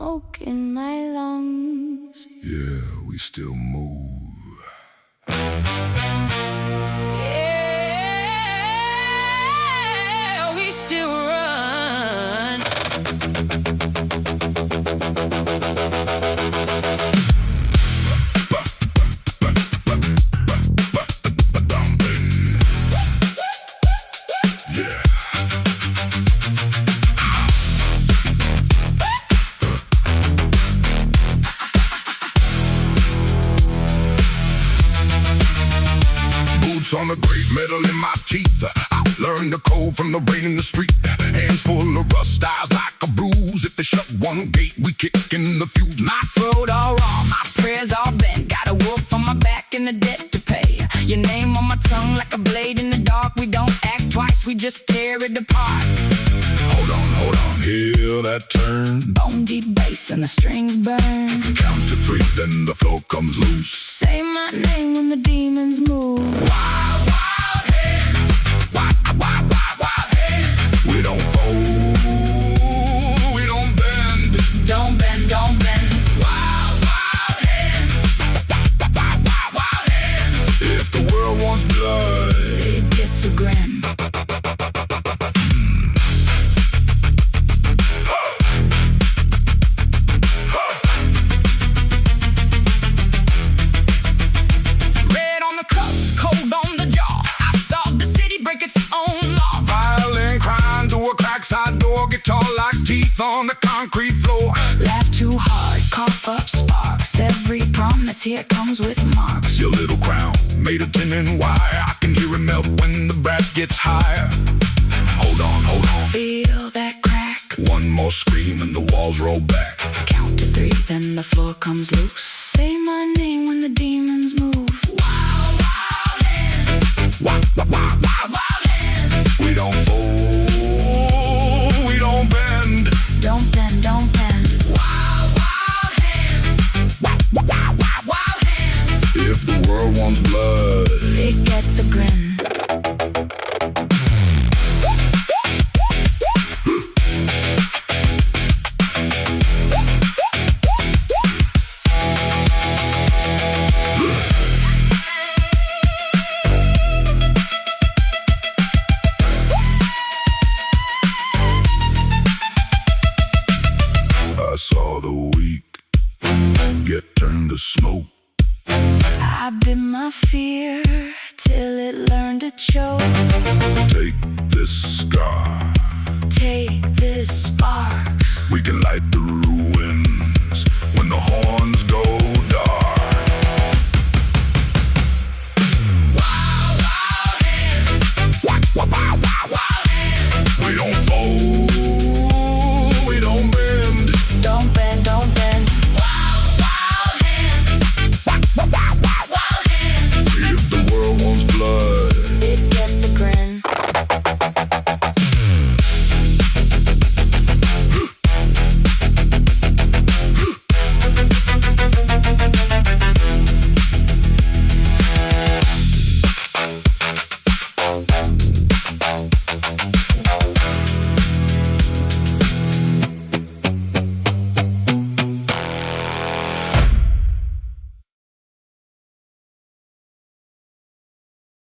smoke in my lungs. Yeah, we still move. Yeah, we still run. On the great metal in my teeth, I learned the code from the rain in the street. Hands full of rust, eyes like a bruise. If they shut one gate, we kick in the fuse. My throat all raw, my prayers all bent. Got a wolf on my back and a debt to pay. Your name on my tongue like a blade in the dark. We don't ask twice, we just tear it apart. Hold on, hear that turn? Bone deep bass and the strings burn. Count to 3, then the floor comes loose. Say my name when the demons move. Wild, wild hands. Wild, wild, wild, wild hands. We don't fold, we don't bend. Don't bend, don't bend. Wild, wild hands. Wild, wild, wild hands. If the world wants blood, it gets a grin. Side door, guitar like teeth on the concrete floor. Laugh too hard, cough up sparks. Every promise here comes with marks. Your little crown, made of tin and wire. I can hear it melt when the brass gets higher. Hold on, feel that crack. One more scream and the walls roll back. Count to 3, then the floor comes loose. Say my name when the demons move. Wild, wild hands. Wild, wild, wild, wild hands. We don't fold, don't bend, don't bend. Wild, wild hands. Wild, wild, wild, wild hands. If the world wants blood, it gets a grin. I saw the weak get turned to smoke. I bit my fear till it learned to choke. Take this scar, take this spark. we can light the room.